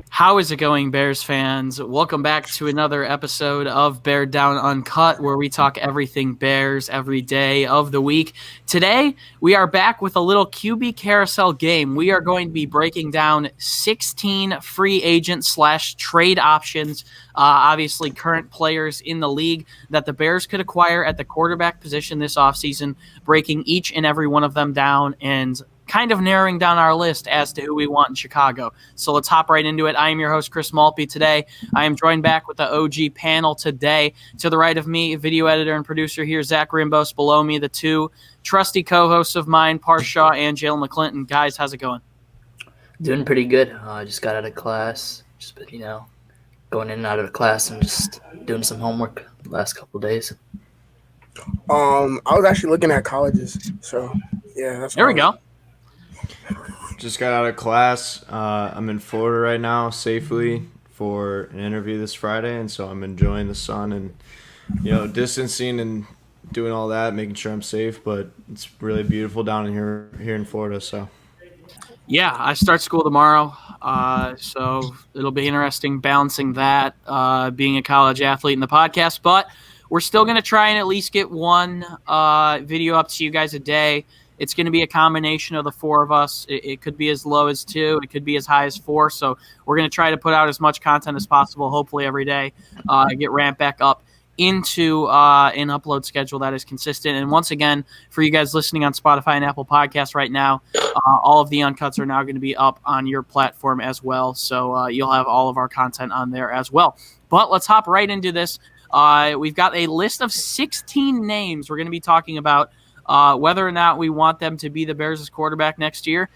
How is it going, Bears fans? Welcome back to another episode of Beared Down Uncut, where we talk everything Bears every day of the week. Today, we are back with a little QB Carousel game. We are going to be breaking down 16 free agent / trade options, obviously current players in the league that the Bears could acquire at the quarterback position this offseason, breaking each and every one of them down and kind of narrowing down our list as to who we want in Chicago. So let's hop right into it. I am your host, Chris Maltby. Today, I am joined back with the OG panel today. To the right of me, video editor and producer here, Zach Rimbos. Below me, the two trusty co-hosts of mine, Parth and Jaylen McClinton. Guys, how's it going? Doing pretty good. I just got out of class. Just been, going in and out of the class and just doing some homework the last couple of days. I was actually looking at colleges. So, yeah. That's there we go. Just got out of class. I'm in Florida right now safely for an interview this Friday, and so I'm enjoying the sun and, distancing and doing all that, making sure I'm safe. But it's really beautiful down here in Florida. So, yeah, I start school tomorrow, so it'll be interesting balancing that, being a college athlete in the podcast. But we're still going to try and at least get one video up to you guys a day. It's going to be a combination of the four of us. It could be as low as 2. It could be as high as 4. So we're going to try to put out as much content as possible, hopefully every day, get ramped back up into an upload schedule that is consistent. And once again, for you guys listening on Spotify and Apple Podcasts right now, all of the uncuts are now going to be up on your platform as well. So you'll have all of our content on there as well. But let's hop right into this. We've got a list of 16 names we're going to be talking about. Whether or not we want them to be the Bears' quarterback next year,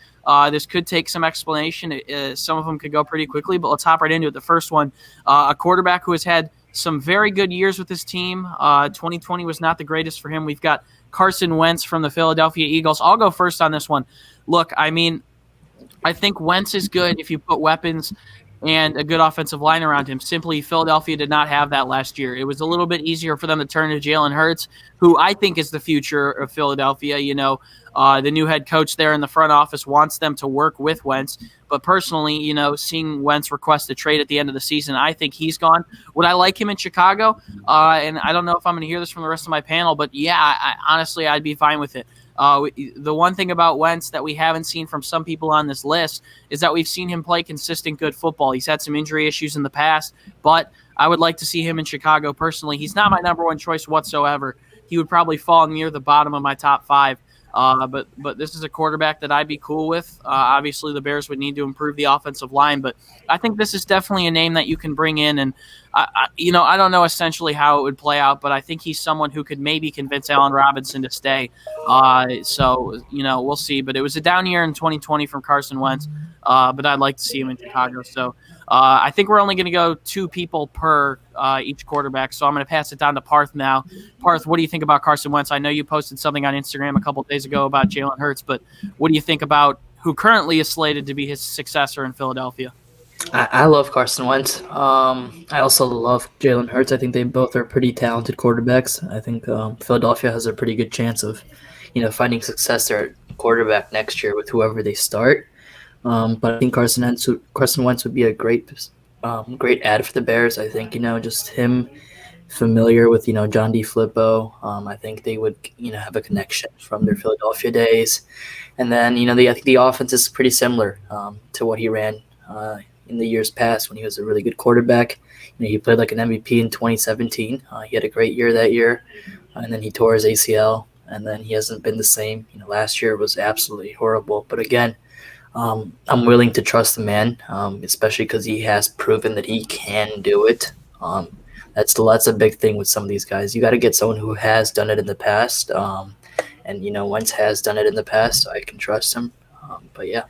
this could take some explanation. Some of them could go pretty quickly, but let's hop right into it. The first one, a quarterback who has had some very good years with his team. 2020 was not the greatest for him. We've got Carson Wentz from the Philadelphia Eagles. I'll go first on this one. Look, I think Wentz is good if you put weapons and a good offensive line around him. Simply, Philadelphia did not have that last year. It was a little bit easier for them to turn to Jalen Hurts, who I think is the future of Philadelphia. The new head coach there in the front office wants them to work with Wentz. But personally, seeing Wentz request a trade at the end of the season, I think he's gone. Would I like him in Chicago? And I don't know if I'm going to hear this from the rest of my panel, but yeah, honestly, I'd be fine with it. The one thing about Wentz that we haven't seen from some people on this list is that we've seen him play consistent good football. He's had some injury issues in the past, but I would like to see him in Chicago personally. He's not my number one choice whatsoever. He would probably fall near the bottom of my top 5. But this is a quarterback that I'd be cool with. Obviously, the Bears would need to improve the offensive line, but I think this is definitely a name that you can bring in. And I don't know essentially how it would play out, but I think he's someone who could maybe convince Allen Robinson to stay. So we'll see. But it was a down year in 2020 from Carson Wentz. But I'd like to see him in Chicago. So I think we're only going to go 2 people per each quarterback. So I'm going to pass it down to Parth now. Parth, what do you think about Carson Wentz? I know you posted something on Instagram a couple of days ago about Jalen Hurts, but what do you think about who currently is slated to be his successor in Philadelphia? I love Carson Wentz. I also love Jalen Hurts. I think they both are pretty talented quarterbacks. I think Philadelphia has a pretty good chance of, finding success there at quarterback next year with whoever they start. But I think Carson Wentz would be a great ad for the Bears. I think, just him familiar with, John D. Flippo. I think they would, have a connection from their Philadelphia days. And then, I think the offense is pretty similar to what he ran in the years past when he was a really good quarterback. He played like an MVP in 2017. He had a great year that year, and then he tore his ACL, and then he hasn't been the same. Last year was absolutely horrible. But again, I'm willing to trust the man, especially because he has proven that he can do it. That's a big thing with some of these guys. You got to get someone who has done it in the past, and Wentz has done it in the past, so I can trust him. But yeah.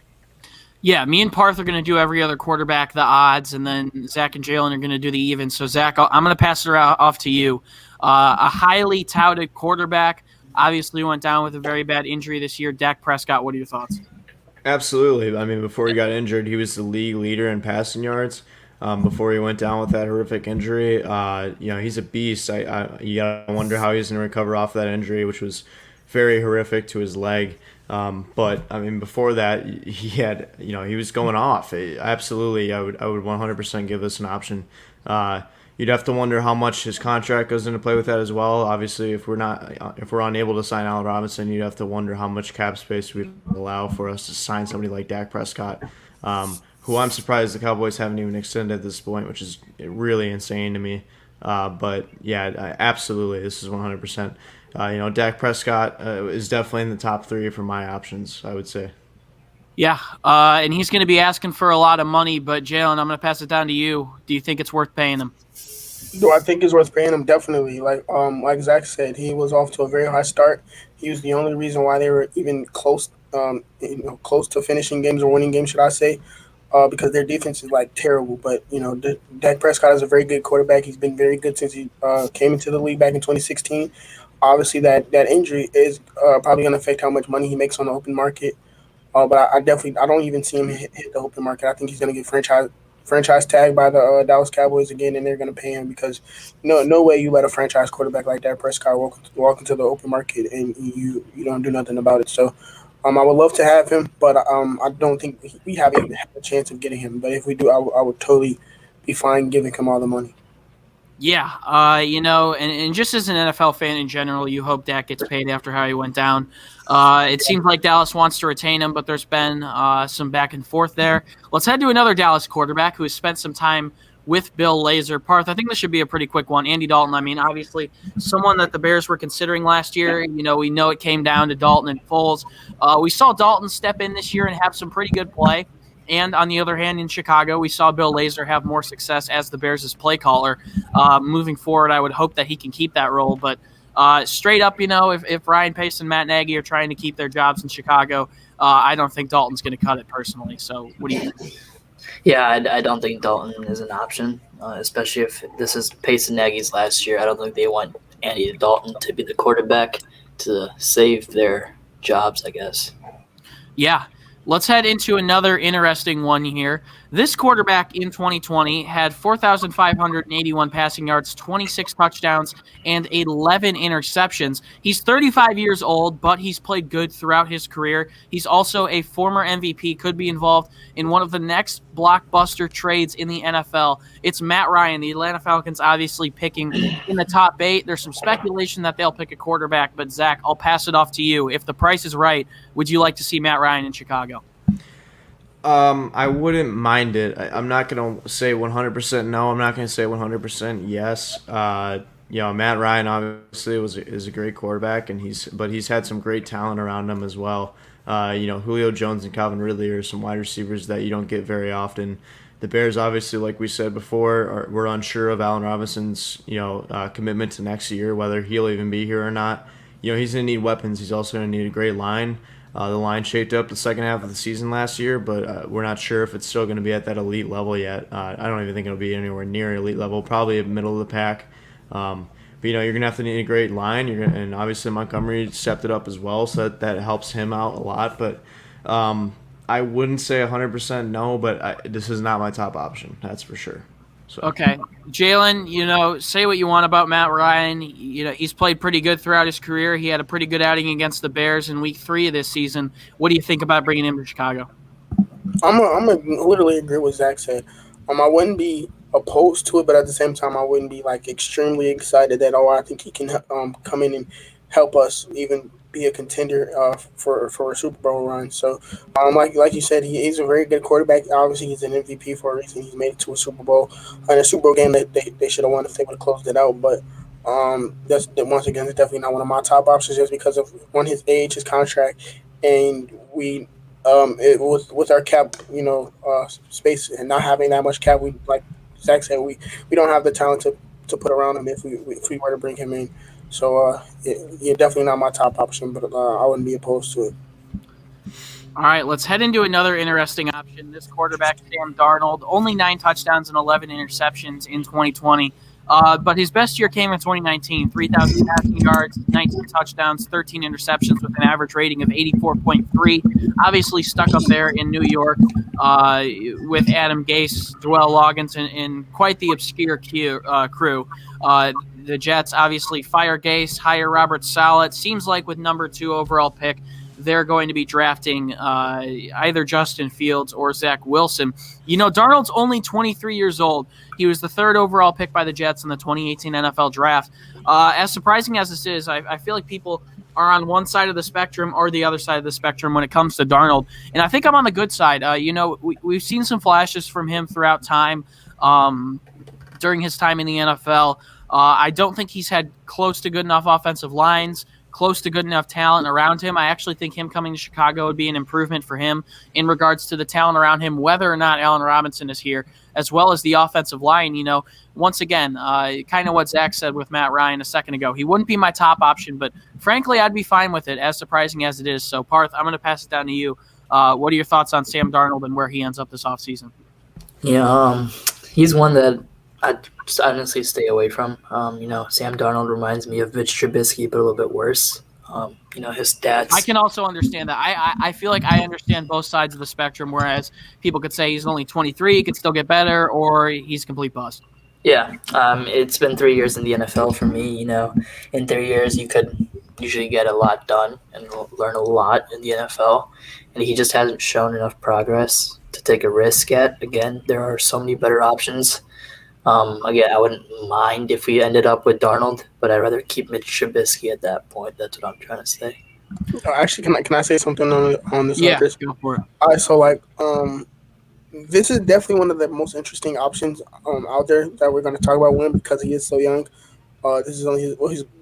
Yeah, me and Parth are going to do every other quarterback, the odds, and then Zach and Jaylen are going to do the even. So, Zach, I'm going to pass it off to you. A highly touted quarterback obviously went down with a very bad injury this year. Dak Prescott, what are your thoughts? Absolutely. Before he got injured, he was the league leader in passing yards. before he went down with that horrific injury. He's a beast. You gotta wonder how he's gonna recover off that injury, which was very horrific to his leg. But I mean, before that, he was going off. Absolutely, I would 100% give this an option. You'd have to wonder how much his contract goes into play with that as well. Obviously, if we're unable to sign Allen Robinson, you'd have to wonder how much cap space we'd allow for us to sign somebody like Dak Prescott, who I'm surprised the Cowboys haven't even extended at this point, which is really insane to me. But yeah, absolutely, this is 100%. Dak Prescott is definitely in the top 3 for my options, I would say. Yeah, and he's going to be asking for a lot of money, but Jaylen, I'm going to pass it down to you. Do you think it's worth paying him? Do I think it's worth paying him? Definitely. Like Zach said, he was off to a very high start. He was the only reason why they were even close, close to finishing games or winning games, should I say? Because their defense is like terrible. But Dak Prescott is a very good quarterback. He's been very good since he came into the league back in 2016. Obviously, that injury is probably going to affect how much money he makes on the open market. But I don't even see him hit the open market. I think he's going to get franchise tag by the Dallas Cowboys again, and they're going to pay him because no way you let a franchise quarterback like Dak Prescott walk into the open market and you don't do nothing about it. So I would love to have him, but I don't think we have a chance of getting him. But if we do, I would totally be fine giving him all the money. Yeah, and just as an NFL fan in general, you hope Dak gets paid after how he went down. It seems like Dallas wants to retain him, but there's been some back and forth there. Let's head to another Dallas quarterback who has spent some time with Bill Lazor. Parth, I think this should be a pretty quick one. Andy Dalton, I mean, obviously someone that the Bears were considering last year. We know it came down to Dalton and Foles. We saw Dalton step in this year and have some pretty good play. And on the other hand, in Chicago, we saw Bill Lazor have more success as the Bears' play caller. Moving forward, I would hope that he can keep that role. But straight up, if Ryan Pace and Matt Nagy are trying to keep their jobs in Chicago, I don't think Dalton's going to cut it personally. So what do you think? Yeah, I don't think Dalton is an option, especially if this is Pace and Nagy's last year. I don't think they want Andy Dalton to be the quarterback to save their jobs, I guess. Yeah. Let's head into another interesting one here. This quarterback in 2020 had 4,581 passing yards, 26 touchdowns, and 11 interceptions. He's 35 years old, but he's played good throughout his career. He's also a former MVP, could be involved in one of the next blockbuster trades in the NFL. It's Matt Ryan. The Atlanta Falcons obviously picking in the top 8. There's some speculation that they'll pick a quarterback, but Zach, I'll pass it off to you. If the price is right, would you like to see Matt Ryan in Chicago? I wouldn't mind it. I'm not going to say 100% no. I'm not going to say 100% yes. Matt Ryan obviously is a great quarterback, and he's had some great talent around him as well. Julio Jones and Calvin Ridley are some wide receivers that you don't get very often. The Bears, obviously, like we said before, we're unsure of Allen Robinson's commitment to next year, whether he'll even be here or not. He's going to need weapons. He's also going to need a great line. The line shaped up the second half of the season last year, but we're not sure if it's still going to be at that elite level yet. I don't even think it'll be anywhere near elite level, probably middle of the pack. But you're going to have to need a great line, and obviously Montgomery stepped it up as well, so that helps him out a lot. But I wouldn't say 100% no, but this is not my top option, that's for sure. So. Okay. Jaylen, say what you want about Matt Ryan. He's played pretty good throughout his career. He had a pretty good outing against the Bears in week 3 of this season. What do you think about bringing him to Chicago? I'm gonna literally agree with Zach said. I wouldn't be opposed to it, but at the same time, I wouldn't be like extremely excited that I think he can come in and help us even be a contender for a Super Bowl run. So, like you said, he's a very good quarterback. Obviously, he's an MVP for a reason. He's made it to a Super Bowl. In a Super Bowl game that they should have won if they would have closed it out. But that's once again, it's definitely not one of my top options just because of his age, his contract, and we with our cap, space and not having that much cap, we like Zach said, we don't have the talent to put around him if we were to bring him in. So, you're definitely not my top option, but I wouldn't be opposed to it. All right, let's head into another interesting option. This quarterback, Sam Darnold, only 9 touchdowns and 11 interceptions in 2020. But his best year came in 2019, 3,000 passing yards, 19 touchdowns, 13 interceptions with an average rating of 84.3. Obviously stuck up there in New York with Adam Gase, Dwell Loggins, and quite the obscure crew. The Jets obviously fire Gase, hire Robert Saleh. Seems like with number 2 overall pick, they're going to be drafting either Justin Fields or Zach Wilson. Darnold's only 23 years old. He was the 3rd overall pick by the Jets in the 2018 NFL Draft. As surprising as this is, I feel like people are on one side of the spectrum or the other side of the spectrum when it comes to Darnold. And I think I'm on the good side. We've seen some flashes from him throughout time during his time in the NFL. I don't think he's had close to good enough offensive lines, close to good enough talent around him. I actually think him coming to Chicago would be an improvement for him in regards to the talent around him, whether or not Allen Robinson is here, as well as the offensive line. Once again, kind of what Zach said with Matt Ryan a second ago. He wouldn't be my top option, but frankly, I'd be fine with it, as surprising as it is. So, Parth, I'm going to pass it down to you. What are your thoughts on Sam Darnold and where he ends up this offseason? Yeah, he's one that I'd just honestly stay away from. Sam Darnold reminds me of Mitch Trubisky, but a little bit worse. His stats. I can also understand that. I feel like I understand both sides of the spectrum, whereas people could say he's only 23, he could still get better, or he's a complete bust. Yeah, it's been 3 years in the NFL for me. In 3 years, you could usually get a lot done and learn a lot in the NFL, and he just hasn't shown enough progress to take a risk yet. Again, there are so many better options. Again, I wouldn't mind if we ended up with Darnold, but I'd rather keep Mitch Trubisky at that point. That's what I'm trying to say. Actually, can I say something on this? Yeah, go for it. All right, so this is definitely one of the most interesting options out there that we're going to talk about with him because he is so young. This is only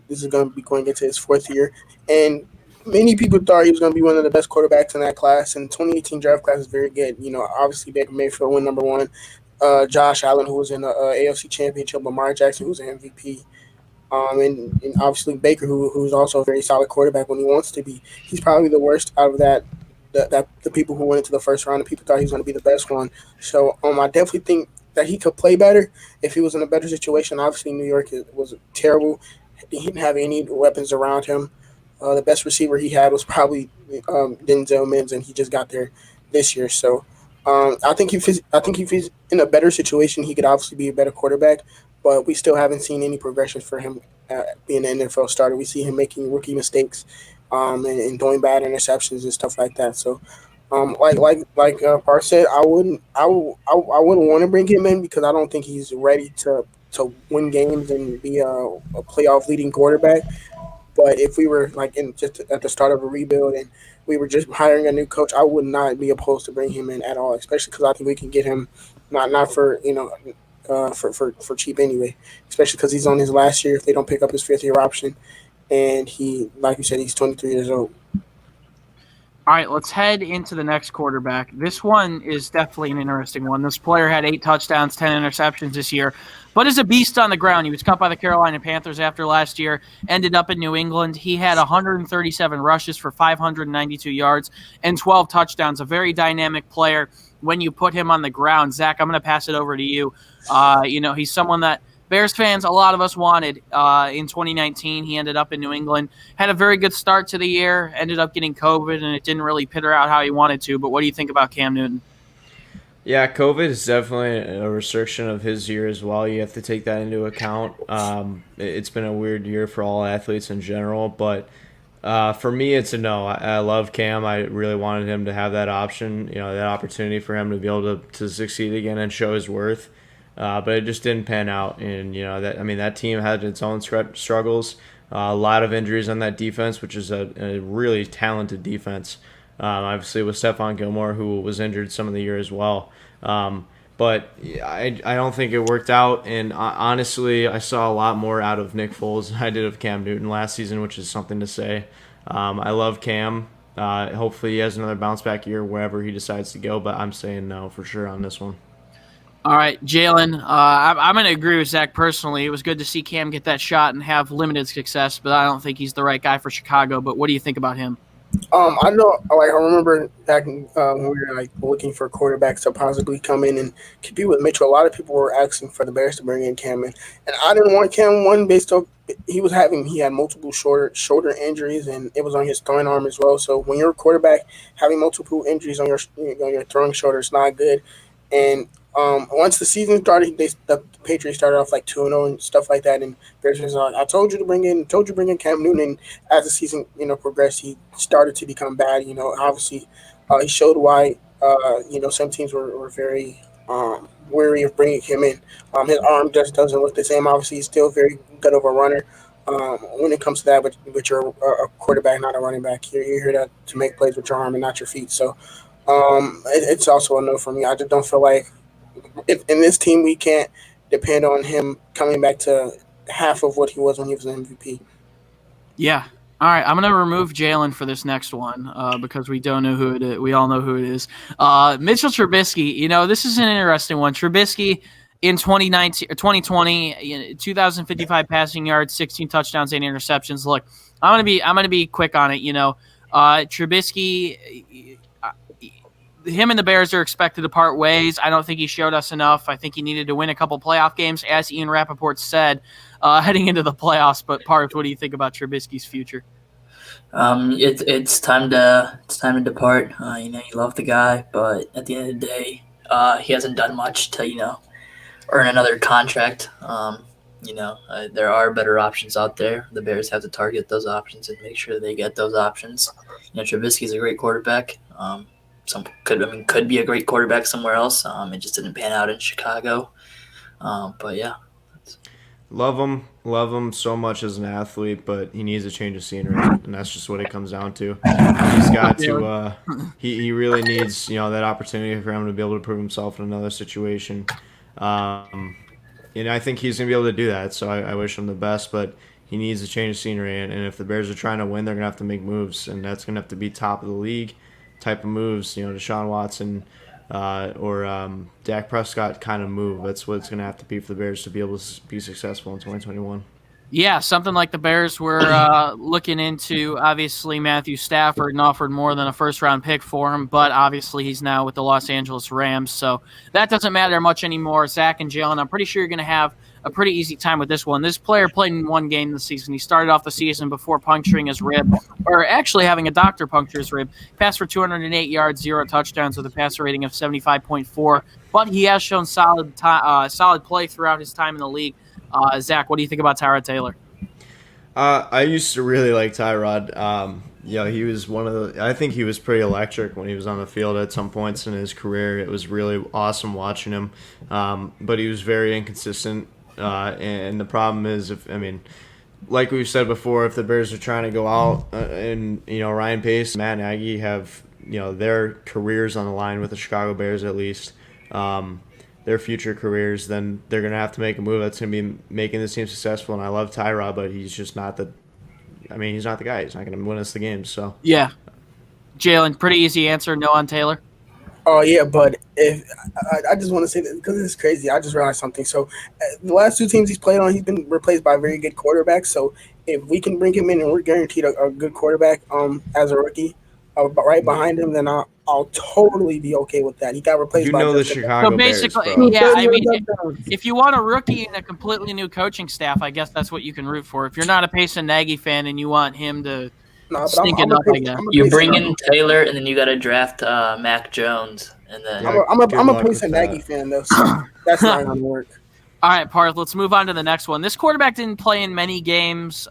this is going to be going into his 4th year, and many people thought he was going to be one of the best quarterbacks in that class. And 2018 draft class is very good. Obviously Baker Mayfield went number 1. Josh Allen, who was in the AFC Championship, Lamar Jackson, who's an MVP, and obviously Baker, who's also a very solid quarterback when he wants to be. He's probably the worst out of the people who went into the first round. The people thought he was going to be the best one. So I definitely think that he could play better if he was in a better situation. Obviously, New York was terrible. He didn't have any weapons around him. The best receiver he had was probably Denzel Mims, and he just got there this year. So. I think if he's in a better situation, he could obviously be a better quarterback, but we still haven't seen any progression for him being an NFL starter. We see him making rookie mistakes and throwing bad interceptions and stuff like that. So, like Parth said, I wouldn't want to bring him in because I don't think he's ready to win games and be a playoff leading quarterback. But if we were just at the start of a rebuild and we were just hiring a new coach, I would not be opposed to bring him in at all, especially because I think we can get him not for for cheap anyway, especially because he's on his last year if they don't pick up his 5th year option, and he, like you said, he's 23 years old. All right, let's head into the next quarterback. This one is definitely an interesting one. This player had 8 touchdowns, 10 interceptions this year, but is a beast on the ground. He was cut by the Carolina Panthers after last year, ended up in New England. He had 137 rushes for 592 yards and 12 touchdowns, a very dynamic player when you put him on the ground. Zach, I'm going to pass it over to you. He's someone that Bears fans, a lot of us wanted in 2019. He ended up in New England, had a very good start to the year, ended up getting COVID, and it didn't really peter out how he wanted to. But what do you think about Cam Newton? Yeah, COVID is definitely a restriction of his year as well. You have to take that into account. It's been a weird year for all athletes in general, but for me, it's a no. I love Cam. I really wanted him to have that option, that opportunity for him to be able to succeed again and show his worth. But it just didn't pan out, and that team had its own struggles. A lot of injuries on that defense, which is a really talented defense. Obviously with Stephon Gilmore, who was injured some of the year as well. But I don't think it worked out, and honestly, I saw a lot more out of Nick Foles than I did of Cam Newton last season, which is something to say. I love Cam. Hopefully he has another bounce back year wherever he decides to go, but I'm saying no for sure on this one. All right, Jaylen, I'm going to agree with Zach personally. It was good to see Cam get that shot and have limited success, but I don't think he's the right guy for Chicago. But what do you think about him? I know, like I remember back when we were like looking for quarterbacks to possibly come in and compete with Mitchell. A lot of people were asking for the Bears to bring in Cam, and I didn't want Cam one based off he had multiple shoulder injuries and it was on his throwing arm as well. So when you're a quarterback having multiple injuries on your throwing shoulder, it's not good. And once the season started, the Patriots started off like 2-0 and stuff like that. And Bears was like, I told you bring in Cam Newton. And as the season progressed, he started to become bad. Obviously, he showed why some teams were very weary of bringing him in. His arm just doesn't look the same. Obviously, he's still very good of a runner. When it comes to that, but you're a quarterback, not a running back. You're here to make plays with your arm and not your feet. So it's also a no for me. I just don't feel like in this team we can't depend on him coming back to half of what he was when he was an MVP. Yeah. All right, I'm going to remove Jaylen for this next one because we don't know who it is. We all know who it is. Mitchell Trubisky, this is an interesting one. Trubisky in 2020, 2,055 passing yards, 16 touchdowns, 8 interceptions. Look, I'm going to be quick on it. Trubisky, him and the Bears are expected to part ways. I don't think he showed us enough. I think he needed to win a couple playoff games, as Ian Rappaport said, heading into the playoffs. But Parth, what do you think about Trubisky's future? It's time to depart. You love the guy, but at the end of the day, he hasn't done much to earn another contract. There are better options out there. The Bears have to target those options and make sure they get those options. Trubisky's a great quarterback. Could be a great quarterback somewhere else. It just didn't pan out in Chicago. But yeah. Love him so much as an athlete, but he needs a change of scenery, and that's just what it comes down to. He's got to. He really needs that opportunity for him to be able to prove himself in another situation. I think he's gonna be able to do that. So I wish him the best, but he needs a change of scenery, and if the Bears are trying to win, they're gonna have to make moves, and that's gonna have to be top of the league type of moves. Deshaun Watson. Or Dak Prescott kind of move. That's what it's going to have to be for the Bears to be able to be successful in 2021. Yeah, something like the Bears were looking into. Obviously, Matthew Stafford and offered more than a first-round pick for him, but obviously he's now with the Los Angeles Rams, so that doesn't matter much anymore. Zach and Jaylen, I'm pretty sure you're going to have a pretty easy time with this one. This player played in one game this season. He started off the season before puncturing his rib, or actually having a doctor puncture his rib. Passed for 208 yards, 0 touchdowns with a passer rating of 75.4, but he has shown solid play throughout his time in the league. Zach, what do you think about Tyrod Taylor? I used to really like Tyrod. He was I think he was pretty electric when he was on the field at some points in his career. It was really awesome watching him, but he was very inconsistent. And the problem is, like we've said before, if the Bears are trying to go out and Ryan Pace, Matt Nagy have their careers on the line with the Chicago Bears at least, their future careers, then they're gonna have to make a move that's gonna be making this team successful. And I love Tyrod, but he's just not the. He's not the guy. He's not gonna win us the game. So yeah, Jaylen, pretty easy answer. No on Taylor. Oh yeah, but if I just want to say that because it's crazy, I just realized something. So the last 2 teams he's played on, he's been replaced by very good quarterbacks. So if we can bring him in and we're guaranteed a good quarterback as a rookie, right behind him, then I'll totally be okay with that. He got replaced by the Chicago Bears. So basically, if you want a rookie and a completely new coaching staff, I guess that's what you can root for. If you're not a Pace and Nagy fan and you want him to. Stink it up, I guess. You bring in Taylor, and then you got to draft Mac Jones, and then I'm a Pace and Nagy fan though, so that's not gonna work. All right, Parth, let's move on to the next one. This quarterback didn't play in many games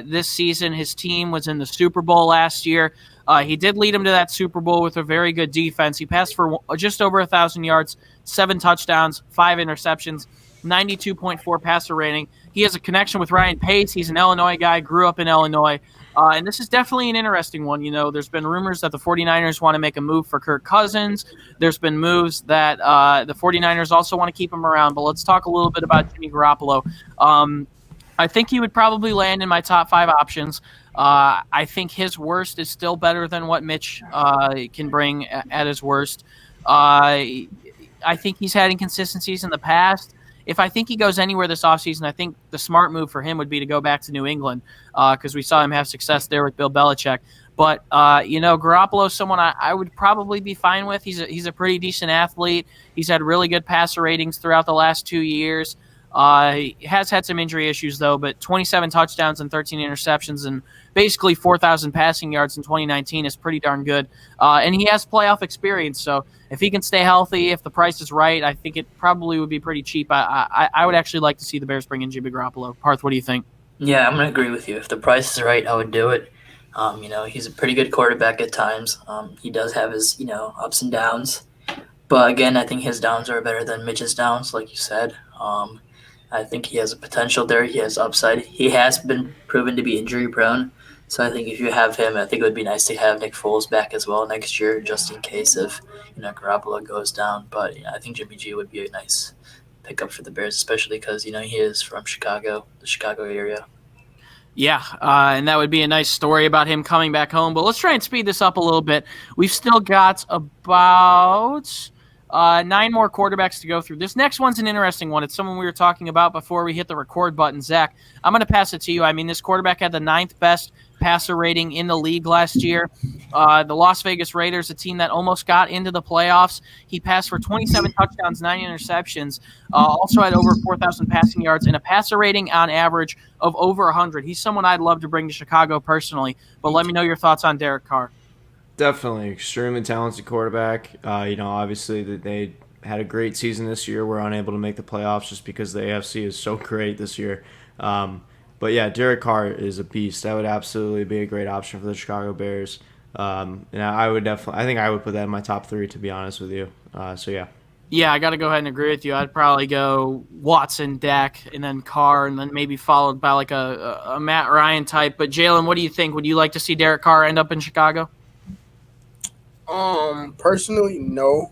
this season. His team was in the Super Bowl last year. He did lead him to that Super Bowl with a very good defense. He passed for just over 1,000 yards, 7 touchdowns, 5 interceptions, 92.4 passer rating. He has a connection with Ryan Pace. He's an Illinois guy, grew up in Illinois. And this is definitely an interesting one. There's been rumors that the 49ers want to make a move for Kirk Cousins. There's been moves that the 49ers also want to keep him around. But let's talk a little bit about Jimmy Garoppolo. I think he would probably land in my top 5 options. I think his worst is still better than what Mitch can bring at his worst. I think he's had inconsistencies in the past. If I think he goes anywhere this offseason, I think the smart move for him would be to go back to New England because we saw him have success there with Bill Belichick. But Garoppolo is someone I would probably be fine with. He's a pretty decent athlete. He's had really good passer ratings throughout the last 2 years. He has had some injury issues, though, but 27 touchdowns and 13 interceptions and basically 4,000 passing yards in 2019 is pretty darn good. And he has playoff experience, so if he can stay healthy, if the price is right, I think it probably would be pretty cheap. I would actually like to see the Bears bring in Jimmy Garoppolo. Parth, what do you think? Yeah, I'm going to agree with you. If the price is right, I would do it. He's a pretty good quarterback at times. He does have his, ups and downs. But again, I think his downs are better than Mitch's downs, like you said. I think he has a potential there. He has upside. He has been proven to be injury prone. So I think if you have him, I think it would be nice to have Nick Foles back as well next year, just in case if Garoppolo goes down. But I think Jimmy G would be a nice pickup for the Bears, especially because he is from Chicago, the Chicago area. Yeah, and that would be a nice story about him coming back home. But let's try and speed this up a little bit. We've still got about 9 more quarterbacks to go through. This next one's an interesting one. It's someone we were talking about before we hit the record button. Zach, I'm going to pass it to you. I mean, this quarterback had the 9th best passer rating in the league last year. The Las Vegas Raiders, a team that almost got into the playoffs. He passed for 27 touchdowns, 9 interceptions, also had over 4,000 passing yards, and a passer rating on average of over 100. He's someone I'd love to bring to Chicago personally, but let me know your thoughts on Derek Carr. Definitely extremely talented quarterback. Obviously that they had a great season this year. We're unable to make the playoffs just because the AFC is so great this year. But yeah, Derek Carr is a beast. That would absolutely be a great option for the Chicago Bears. And I think I would put that in my top 3, to be honest with you. So yeah. Yeah, I got to go ahead and agree with you. I'd probably go Watson, Dak, and then Carr, and then maybe followed by like a Matt Ryan type. But Jaylen, what do you think? Would you like to see Derek Carr end up in Chicago? Personally, no,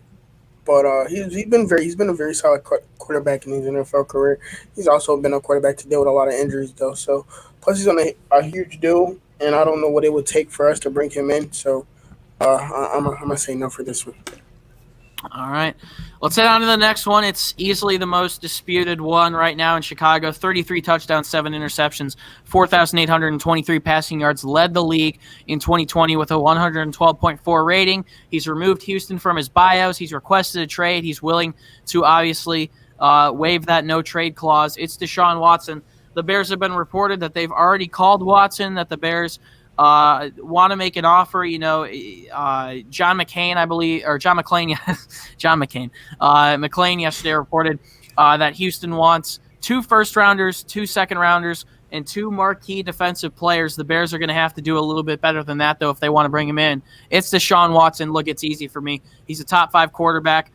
but he's been a very solid quarterback in his NFL career. He's also been a quarterback to deal with a lot of injuries, though. So plus he's on a huge deal, and I don't know what it would take for us to bring him in. So I'm gonna say no for this one. All right. Let's head on to the next one. It's easily the most disputed one right now in Chicago. 33 touchdowns, 7 interceptions, 4,823 passing yards. Led the league in 2020 with a 112.4 rating. He's removed Houston from his bios. He's requested a trade. He's willing to obviously waive that no-trade clause. It's Deshaun Watson. The Bears have been reported that they've already called Watson, that the Bears want to make an offer. John McCain, I believe, or John McClain, John McCain. McClain yesterday reported that Houston wants 2 first-rounders, 2 second-rounders, and 2 marquee defensive players. The Bears are going to have to do a little bit better than that, though, if they want to bring him in. It's Deshaun Watson. Look, it's easy for me. He's a top 5 quarterback.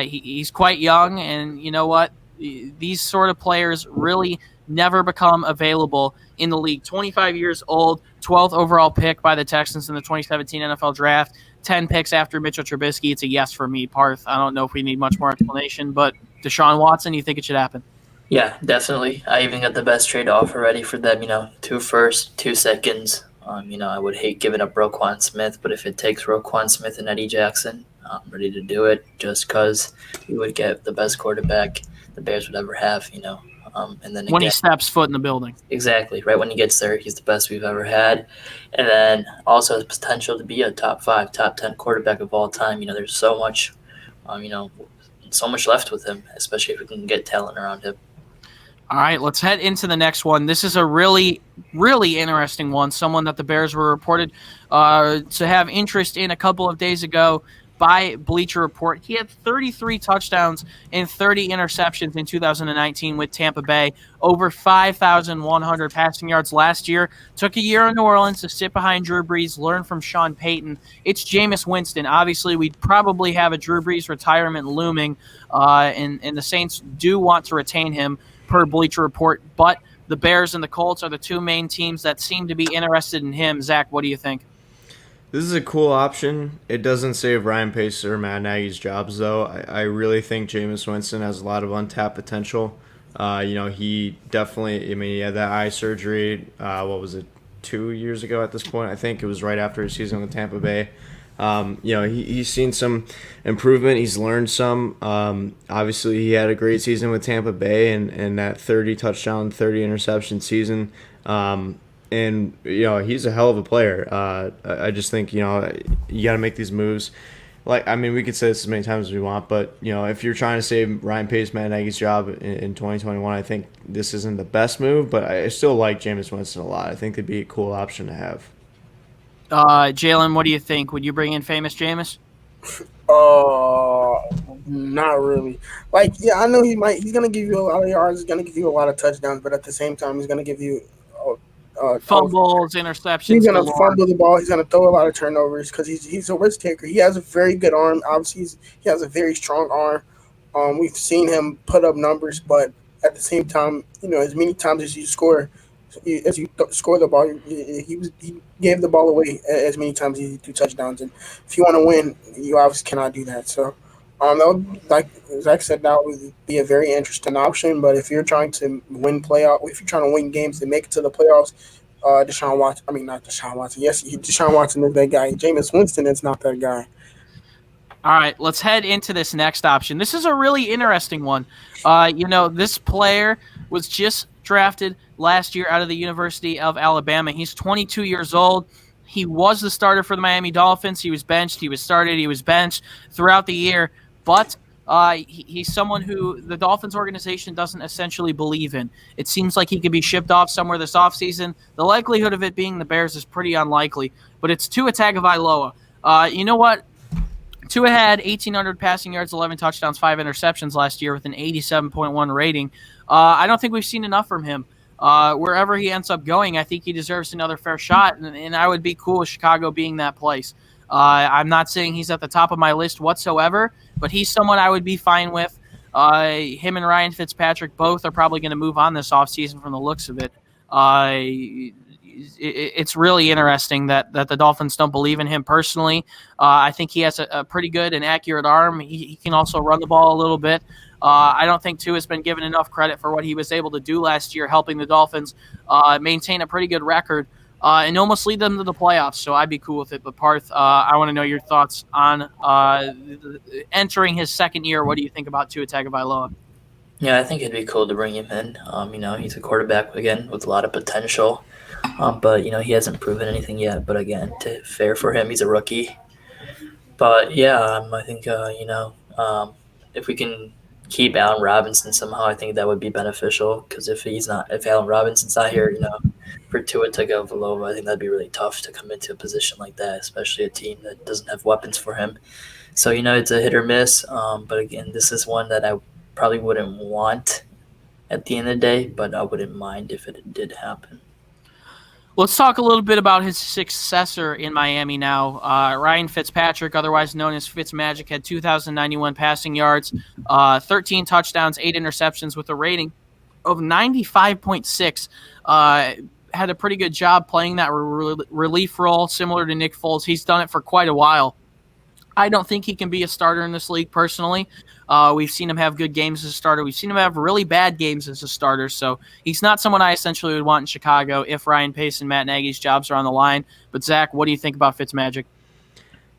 He's quite young, and you know what? These sort of players really never become available in the league. 25 years old, 12th overall pick by the Texans in the 2017 NFL Draft, 10 picks after Mitchell Trubisky. It's a yes for me, Parth. I don't know if we need much more explanation, but Deshaun Watson, you think it should happen? Yeah, definitely. I even got the best trade offer ready for them, 2 firsts, 2 seconds. I would hate giving up Roquan Smith, but if it takes Roquan Smith and Eddie Jackson, I'm ready to do it just because we would get the best quarterback the Bears would ever have, And then when he steps foot in the building. Exactly. Right when he gets there, he's the best we've ever had. And then also has potential to be a top 5, top 10 quarterback of all time. There's so much, so much left with him, especially if we can get talent around him. All right, let's head into the next one. This is a really, really interesting one. Someone that the Bears were reported to have interest in a couple of days ago by Bleacher Report. He had 33 touchdowns and 30 interceptions in 2019 with Tampa Bay, over 5,100 passing yards last year. Took a year in New Orleans to sit behind Drew Brees, learn from Sean Payton. It's Jameis Winston. Obviously, we'd probably have a Drew Brees retirement looming, and the Saints do want to retain him per Bleacher Report, but the Bears and the Colts are the 2 main teams that seem to be interested in him. Zach, what do you think? This is a cool option. It doesn't save Ryan Pace or Matt Nagy's jobs, though. I really think Jameis Winston has a lot of untapped potential. He definitely, he had that eye surgery, 2 years ago at this point? I think it was right after his season with Tampa Bay. He's seen some improvement. He's learned some. Obviously, he had a great season with Tampa Bay and that 30 touchdown, 30 interception season. and he's a hell of a player. I just think you got to make these moves. Like, I mean, we could say this as many times as we want, but if you're trying to save Ryan Pace, Matt Nagy's job in 2021, I think this isn't the best move. But I still like Jameis Winston a lot. I think it'd be a cool option to have. Jaylen, what do you think? Would you bring in famous Jameis? Not really. Like, yeah, I know he might. He's gonna give you a lot of yards. He's gonna give you a lot of touchdowns, but at the same time, he's gonna give you fumbles, interceptions. He's gonna fumble the ball. He's gonna throw a lot of turnovers because he's a risk taker. He has a very good arm. Obviously, he has a very strong arm. We've seen him put up numbers, but at the same time, as many times as you score the ball, he gave the ball away as many times as he threw touchdowns. And if you want to win, you obviously cannot do that. So, that would, like Zach said, that would be a very interesting option. But if you're trying to if you're trying to win games and make it to the playoffs, Deshaun Watson. I mean, not Deshaun Watson. Yes, Deshaun Watson is that guy. Jameis Winston is not that guy. All right, let's head into this next option. This is a really interesting one. This player was just drafted last year out of the University of Alabama. He's 22 years old. He was the starter for the Miami Dolphins. He was benched. He was started. He was benched throughout the year. But he's someone who the Dolphins organization doesn't essentially believe in. It seems like he could be shipped off somewhere this offseason. The likelihood of it being the Bears is pretty unlikely. But it's Tua Tagovailoa. You know what? Tua had 1,800 passing yards, 11 touchdowns, 5 interceptions last year with an 87.1 rating. I don't think we've seen enough from him. Wherever he ends up going, I think he deserves another fair shot, and I would be cool with Chicago being that place. I'm not saying he's at the top of my list whatsoever, but he's someone I would be fine with. Him and Ryan Fitzpatrick both are probably going to move on this offseason from the looks of it. It's really interesting that the Dolphins don't believe in him personally. I think he has a pretty good and accurate arm. He can also run the ball a little bit. I don't think Tua has been given enough credit for what he was able to do last year, helping the Dolphins maintain a pretty good record and almost lead them to the playoffs. So I'd be cool with it. But Parth, I want to know your thoughts on entering his second year. What do you think about Tua Tagovailoa? Yeah, I think it'd be cool to bring him in. He's a quarterback, again, with a lot of potential. But, he hasn't proven anything yet. But, again, fair for him. He's a rookie. But, yeah, I think, if we can keep Allen Robinson somehow, I think that would be beneficial. Because if Allen Robinson's not here, for Tua Tagovailoa, I think that'd be really tough to come into a position like that, especially a team that doesn't have weapons for him. So, it's a hit or miss. But, again, this is one that I probably wouldn't want at the end of the day, but I wouldn't mind if it did happen. Let's talk a little bit about his successor in Miami now. Ryan Fitzpatrick, otherwise known as Fitzmagic, had 2,091 passing yards, 13 touchdowns, 8 interceptions with a rating of 95.6. Had a pretty good job playing that relief role, similar to Nick Foles. He's done it for quite a while. I don't think he can be a starter in this league personally. We've seen him have good games as a starter. We've seen him have really bad games as a starter. So he's not someone I essentially would want in Chicago if Ryan Pace and Matt Nagy's jobs are on the line. But Zach, what do you think about Fitzmagic?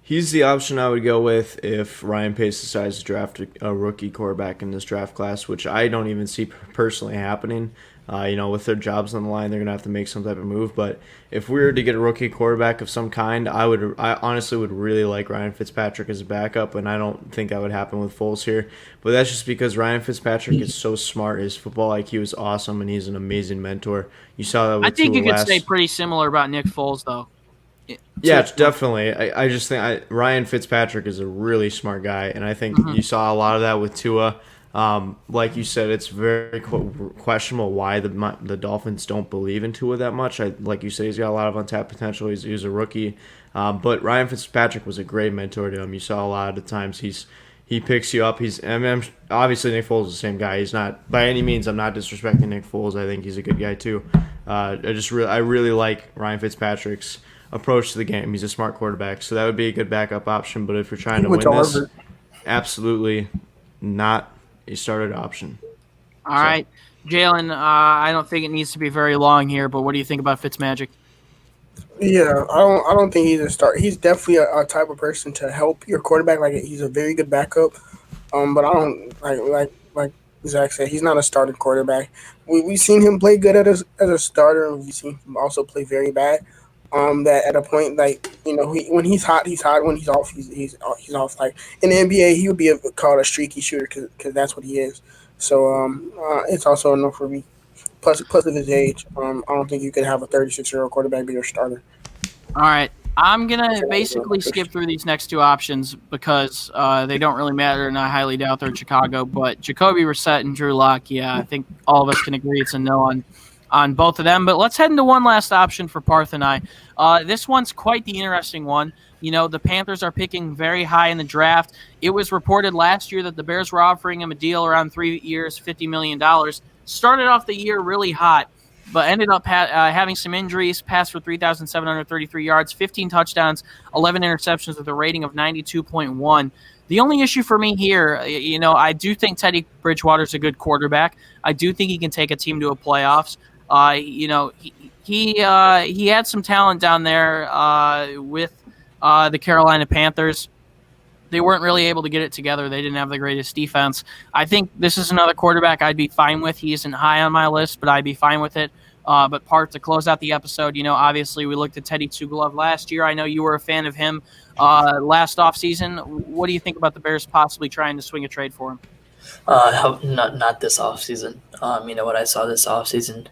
He's the option I would go with if Ryan Pace decides to draft a rookie quarterback in this draft class, which I don't even see personally happening. With their jobs on the line, they're going to have to make some type of move. But if we were to get a rookie quarterback of some kind, I honestly would really like Ryan Fitzpatrick as a backup, and I don't think that would happen with Foles here. But that's just because Ryan Fitzpatrick is so smart. His football IQ is awesome, and he's an amazing mentor. You saw that with I think Tua you could say pretty similar about Nick Foles, though. Yeah, definitely. I just think Ryan Fitzpatrick is a really smart guy, and I think you saw a lot of that with Tua. Like you said, it's very questionable why the Dolphins don't believe in Tua that much. Like you said, he's got a lot of untapped potential. He's a rookie. But Ryan Fitzpatrick was a great mentor to him. You saw a lot of the times he picks you up. Obviously Nick Foles is the same guy. He's not, by any means, I'm not disrespecting Nick Foles. I think he's a good guy too. I really like Ryan Fitzpatrick's approach to the game. He's a smart quarterback, so that would be a good backup option. But if you're trying to win this, absolutely not a started option. All right, Jaylen, I don't think it needs to be very long here, but what do you think about Fitzmagic? Yeah, I don't think he's a start. He's definitely a type of person to help your quarterback. Like, he's a very good backup. But I don't like Zach said, he's not a starting quarterback. We've seen him play good as a starter, and we've seen him also play very bad. That at a point, like, when he's hot, he's hot. When he's off, he's off. Like in the NBA, he would be called a streaky shooter because that's what he is. So it's also enough for me. Plus of his age, I don't think you could have a 36-year-old quarterback be your starter. All right. I'm going to basically skip through these next two options because they don't really matter, and I highly doubt they're in Chicago. But Jacoby Brissett and Drew Lock, I think all of us can agree it's a no on both of them. But let's head into one last option for Parth and I. This one's quite the interesting one. The Panthers are picking very high in the draft. It was reported last year that the Bears were offering him a deal around 3 years, $50 million. Started off the year really hot, but ended up having some injuries, passed for 3,733 yards, 15 touchdowns, 11 interceptions with a rating of 92.1. The only issue for me here, I do think Teddy Bridgewater's a good quarterback. I do think he can take a team to a playoffs. He had some talent down there with the Carolina Panthers. They weren't really able to get it together. They didn't have the greatest defense. I think this is another quarterback I'd be fine with. He isn't high on my list, but I'd be fine with it. But Parth, to close out the episode, obviously we looked at Teddy Two Glove last year. I know you were a fan of him last offseason. What do you think about the Bears possibly trying to swing a trade for him? Not this offseason. What I saw this offseason,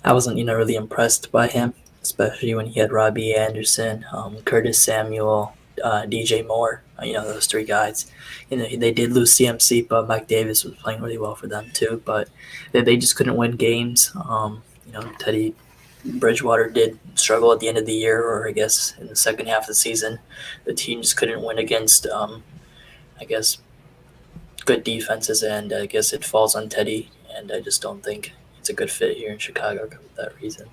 I wasn't really impressed by him, especially when he had Robbie Anderson, Curtis Samuel, DJ Moore. Those three guys. They did lose CMC, but Mike Davis was playing really well for them too. But they just couldn't win games. Teddy Bridgewater did struggle at the end of the year, or I guess in the second half of the season. The team just couldn't win against, good defenses, and I guess it falls on Teddy. And I just don't think it's a good fit here in Chicago for that reason.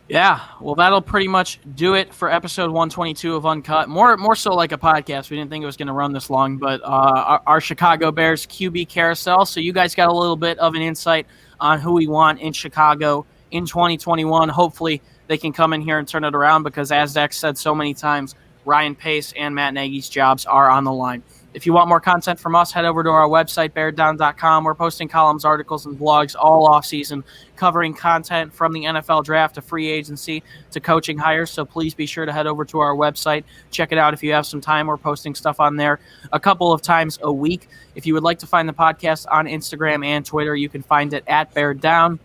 Yeah, well, that'll pretty much do it for episode 122 of Uncut. More so like a podcast. We didn't think it was going to run this long, but our Chicago Bears QB Carousel. So you guys got a little bit of an insight on who we want in Chicago in 2021. Hopefully they can come in here and turn it around because, as Zach said so many times, Ryan Pace and Matt Nagy's jobs are on the line. If you want more content from us, head over to our website, beareddown.com. We're posting columns, articles, and blogs all off-season covering content from the NFL draft to free agency to coaching hires. So please be sure to head over to our website. Check it out if you have some time. We're posting stuff on there a couple of times a week. If you would like to find the podcast on Instagram and Twitter, you can find it at Beared Down.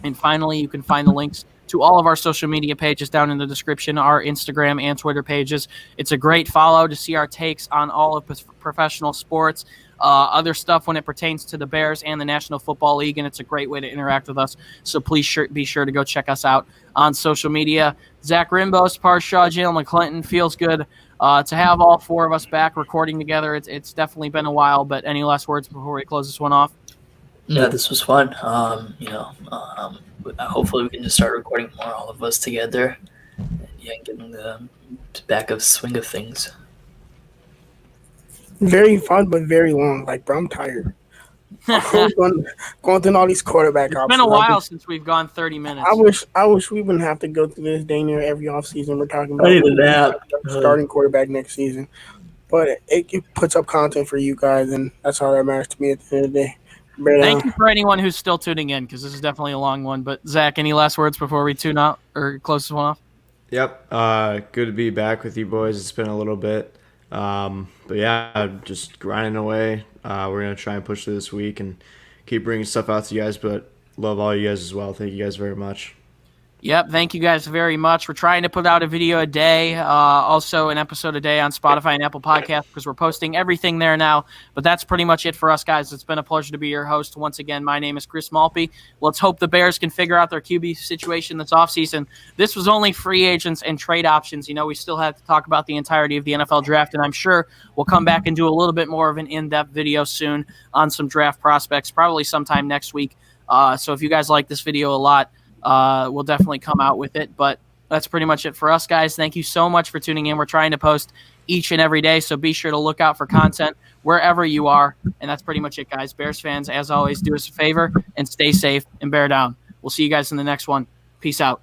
And finally, you can find the links to all of our social media pages down in the description, our Instagram and Twitter pages. It's a great follow to see our takes on all of professional sports, other stuff when it pertains to the Bears and the National Football League, and it's a great way to interact with us. So please be sure to go check us out on social media. Zach Rimbos, Parth, Jaylen McClinton, feels good to have all four of us back recording together. It's definitely been a while, but any last words before we close this one off? Yeah, this was fun. Hopefully we can just start recording more, all of us together, and getting the back of swing of things. Very fun, but very long. Bro, I'm tired. going through all these quarterback options. It's been a while since we've gone 30 minutes. I wish we wouldn't have to go through this day near every offseason. We're talking about starting quarterback next season. But it puts up content for you guys, and that's all that matters to me at the end of the day. Thank you for anyone who's still tuning in, because this is definitely a long one. But Zach, any last words before we tune out or close this one off? Yep. Good to be back with you boys. It's been a little bit. But yeah, just grinding away. We're going to try and push through this week and keep bringing stuff out to you guys, but love all you guys as well. Thank you guys very much. Yep, thank you guys very much. We're trying to put out a video a day, also an episode a day on Spotify and Apple Podcasts, because we're posting everything there now. But that's pretty much it for us, guys. It's been a pleasure to be your host once again. My name is Chris Malpe. Let's hope the Bears can figure out their QB situation this offseason. This was only free agents and trade options. We still have to talk about the entirety of the NFL draft, and I'm sure we'll come back and do a little bit more of an in-depth video soon on some draft prospects, probably sometime next week. So if you guys like this video a lot, we'll definitely come out with it. But that's pretty much it for us, guys. Thank you so much for tuning in. We're trying to post each and every day, so be sure to look out for content wherever you are. And that's pretty much it, guys. Bears fans, as always, do us a favor and stay safe and bear down. We'll see you guys in the next one. Peace out.